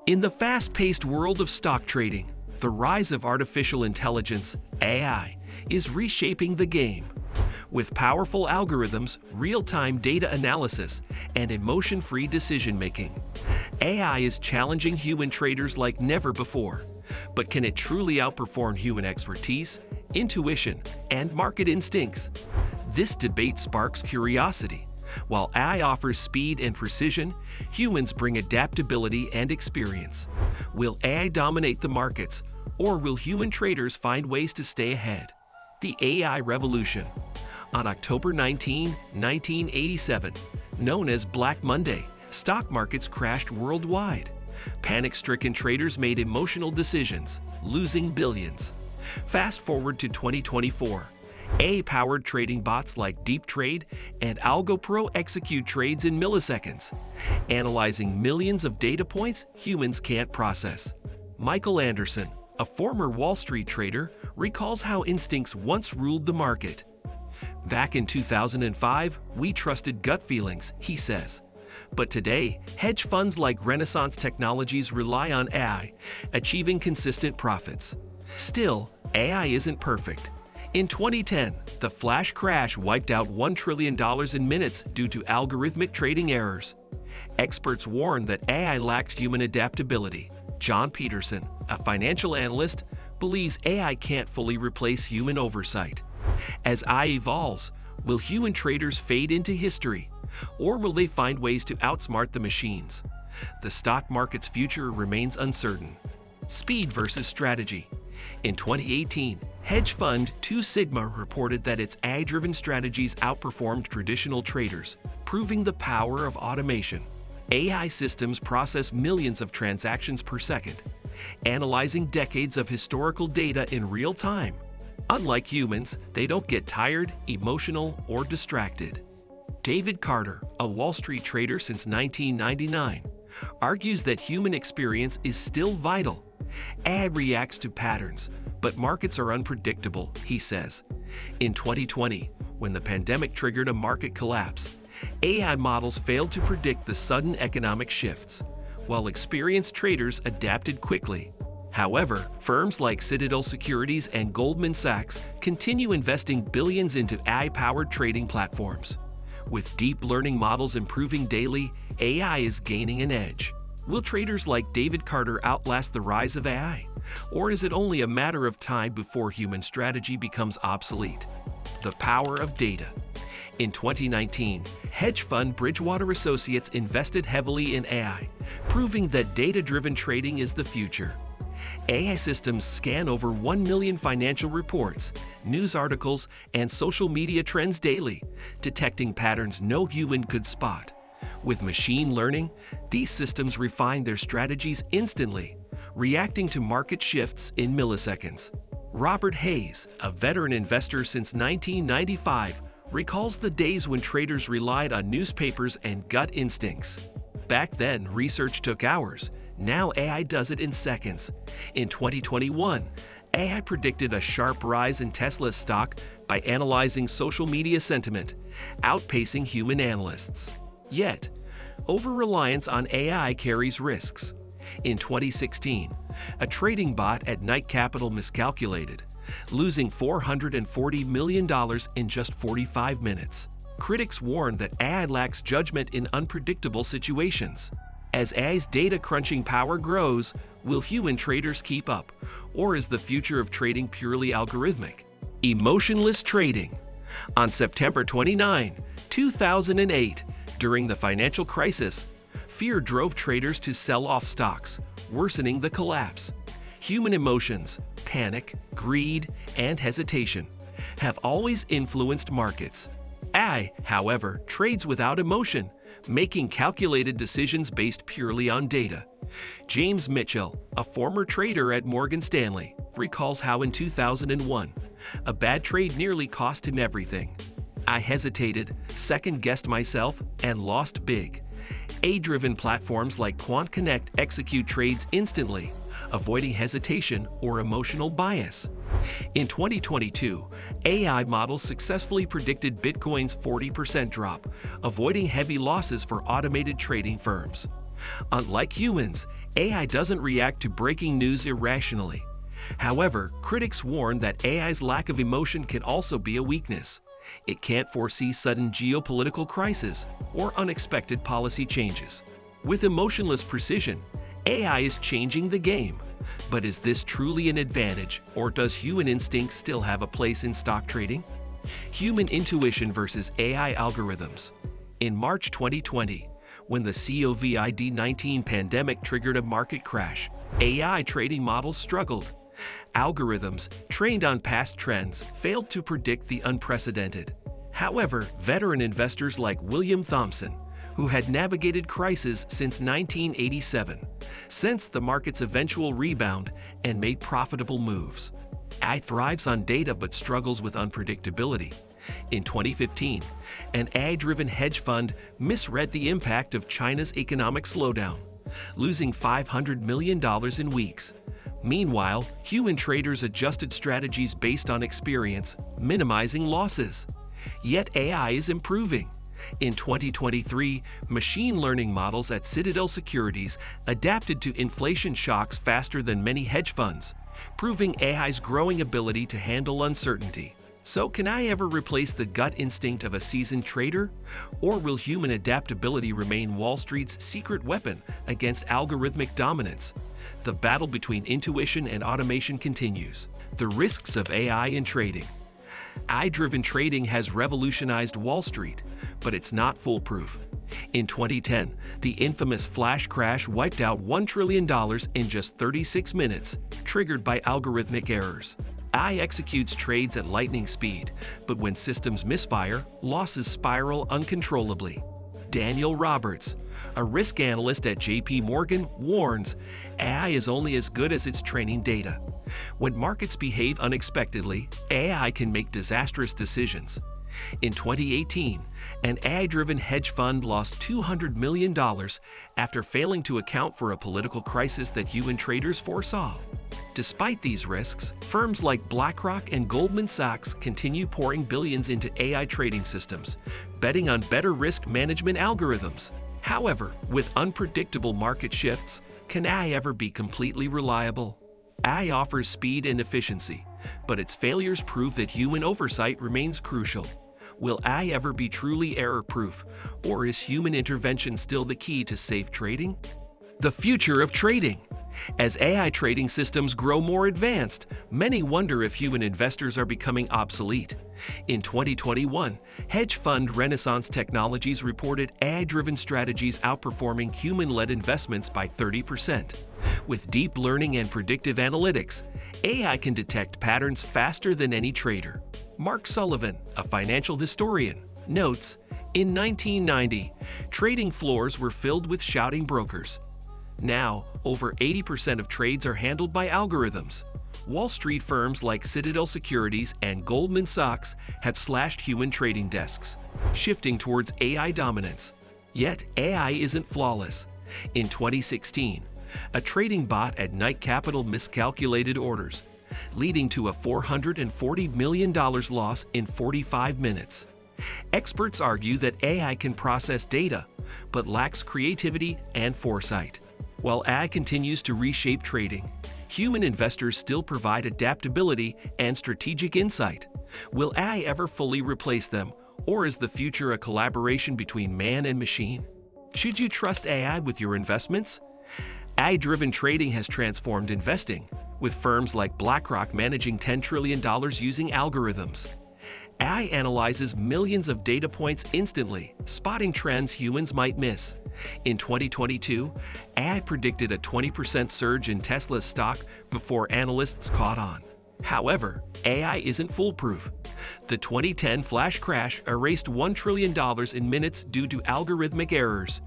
In the fast-paced world of stock trading, the rise of artificial intelligence, AI, is reshaping the game. With powerful algorithms, real-time data analysis, and emotion-free decision-making, AI is challenging human traders like never before. But can it truly outperform human expertise, intuition, and market instincts? This debate sparks curiosity. While AI offers speed and precision, humans bring adaptability and experience. Will AI dominate the markets, or will human traders find ways to stay ahead? The AI Revolution. On October 19, 1987, known as Black Monday, stock markets crashed worldwide. Panic-stricken traders made emotional decisions, losing billions. Fast forward to 2024. AI-powered trading bots like Deep Trade and AlgoPro execute trades in milliseconds, analyzing millions of data points humans can't process. Michael Anderson, a former Wall Street trader, recalls how instincts once ruled the market. Back in 2005, we trusted gut feelings, he says. But today, hedge funds like Renaissance Technologies rely on AI, achieving consistent profits. Still, AI isn't perfect. In 2010, the flash crash wiped out $1 trillion in minutes due to algorithmic trading errors. Experts warn that AI lacks human adaptability. John Peterson, a financial analyst, believes AI can't fully replace human oversight. As AI evolves, will human traders fade into history, or will they find ways to outsmart the machines? The stock market's future remains uncertain. Speed versus strategy. In 2018, hedge fund 2 Sigma reported that its AI-driven strategies outperformed traditional traders, proving the power of automation. AI systems process millions of transactions per second, analyzing decades of historical data in real time. Unlike humans, they don't get tired, emotional, or distracted. David Carter, a Wall Street trader since 1999, argues that human experience is still vital. AI reacts to patterns, but markets are unpredictable, he says. In 2020, when the pandemic triggered a market collapse, AI models failed to predict the sudden economic shifts, while experienced traders adapted quickly. However, firms like Citadel Securities and Goldman Sachs continue investing billions into AI-powered trading platforms. With deep learning models improving daily, AI is gaining an edge. Will traders like David Carter outlast the rise of AI? Or is it only a matter of time before human strategy becomes obsolete? The power of data. In 2019, hedge fund Bridgewater Associates invested heavily in AI, proving that data-driven trading is the future. AI systems scan over 1 million financial reports, news articles, and social media trends daily, detecting patterns no human could spot. With machine learning, these systems refine their strategies instantly, reacting to market shifts in milliseconds. Robert Hayes, a veteran investor since 1995, recalls the days when traders relied on newspapers and gut instincts. Back then, research took hours. Now AI does it in seconds. In 2021, AI predicted a sharp rise in Tesla's stock by analyzing social media sentiment, outpacing human analysts. Yet, over-reliance on AI carries risks. In 2016, a trading bot at Knight Capital miscalculated, losing $440 million in just 45 minutes. Critics warn that AI lacks judgment in unpredictable situations. As AI's data-crunching power grows, will human traders keep up, or is the future of trading purely algorithmic? Emotionless trading. On September 29, 2008, during the financial crisis, fear drove traders to sell off stocks, worsening the collapse. Human emotions, panic, greed, and hesitation have always influenced markets. AI, however, trades without emotion, making calculated decisions based purely on data. James Mitchell, a former trader at Morgan Stanley, recalls how in 2001, a bad trade nearly cost him everything. I hesitated, second-guessed myself, and lost big. AI-driven platforms like Quant Connect execute trades instantly, avoiding hesitation or emotional bias. In 2022, AI models successfully predicted Bitcoin's 40% drop, avoiding heavy losses for automated trading firms. Unlike humans, AI doesn't react to breaking news irrationally. However, critics warn that AI's lack of emotion can also be a weakness. It can't foresee sudden geopolitical crises or unexpected policy changes. With emotionless precision, AI is changing the game. But is this truly an advantage, or does human instinct still have a place in stock trading? Human intuition versus AI algorithms. In March 2020, when the COVID-19 pandemic triggered a market crash, AI trading models struggled. Algorithms, trained on past trends, failed to predict the unprecedented. However, veteran investors like William Thompson, who had navigated crises since 1987, sensed the market's eventual rebound and made profitable moves. AI thrives on data but struggles with unpredictability. In 2015, an AI-driven hedge fund misread the impact of China's economic slowdown, losing $500 million in weeks. Meanwhile, human traders adjusted strategies based on experience, minimizing losses. Yet AI is improving. In 2023, machine learning models at Citadel Securities adapted to inflation shocks faster than many hedge funds, proving AI's growing ability to handle uncertainty. So can AI ever replace the gut instinct of a seasoned trader? Or will human adaptability remain Wall Street's secret weapon against algorithmic dominance? The battle between intuition and automation continues. The risks of AI in trading. AI-driven trading has revolutionized Wall Street, but it's not foolproof. In 2010, the infamous flash crash wiped out $1 trillion in just 36 minutes, triggered by algorithmic errors. AI executes trades at lightning speed, but when systems misfire, losses spiral uncontrollably. Daniel Roberts, a risk analyst at JP Morgan, warns AI is only as good as its training data. When markets behave unexpectedly, AI can make disastrous decisions. In 2018, an AI-driven hedge fund lost $200 million after failing to account for a political crisis that human traders foresaw. Despite these risks, firms like BlackRock and Goldman Sachs continue pouring billions into AI trading systems, betting on better risk management algorithms. However, with unpredictable market shifts, can AI ever be completely reliable? AI offers speed and efficiency, but its failures prove that human oversight remains crucial. Will AI ever be truly error-proof, or is human intervention still the key to safe trading? The future of trading. As AI trading systems grow more advanced, many wonder if human investors are becoming obsolete. In 2021, hedge fund Renaissance Technologies reported AI-driven strategies outperforming human-led investments by 30%. With deep learning and predictive analytics, AI can detect patterns faster than any trader. Mark Sullivan, a financial historian, notes, in 1990, trading floors were filled with shouting brokers. Now, over 80% of trades are handled by algorithms. Wall Street firms like Citadel Securities and Goldman Sachs have slashed human trading desks, shifting towards AI dominance. Yet, AI isn't flawless. In 2016, a trading bot at Knight Capital miscalculated orders, leading to a $440 million loss in 45 minutes. Experts argue that AI can process data, but lacks creativity and foresight. While AI continues to reshape trading, human investors still provide adaptability and strategic insight. Will AI ever fully replace them, or is the future a collaboration between man and machine? Should you trust AI with your investments? AI-driven trading has transformed investing, with firms like BlackRock managing $10 trillion using algorithms. AI analyzes millions of data points instantly, spotting trends humans might miss. In 2022, AI predicted a 20% surge in Tesla's stock before analysts caught on. However, AI isn't foolproof. The 2010 flash crash erased $1 trillion in minutes due to algorithmic errors.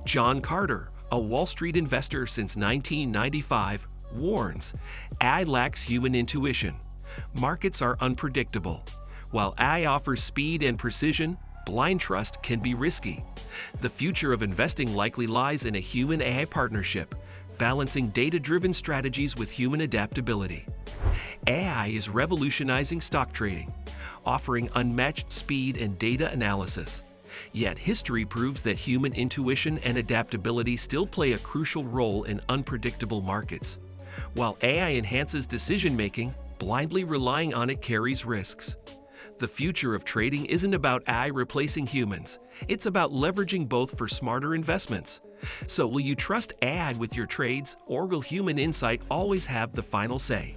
John Carter, a Wall Street investor since 1995, warns AI lacks human intuition. Markets are unpredictable. While AI offers speed and precision, blind trust can be risky. The future of investing likely lies in a human-AI partnership, balancing data-driven strategies with human adaptability. AI is revolutionizing stock trading, offering unmatched speed and data analysis. Yet history proves that human intuition and adaptability still play a crucial role in unpredictable markets. While AI enhances decision-making, blindly relying on it carries risks. The future of trading isn't about AI replacing humans. It's about leveraging both for smarter investments. So will you trust AI with your trades, or will human insight always have the final say?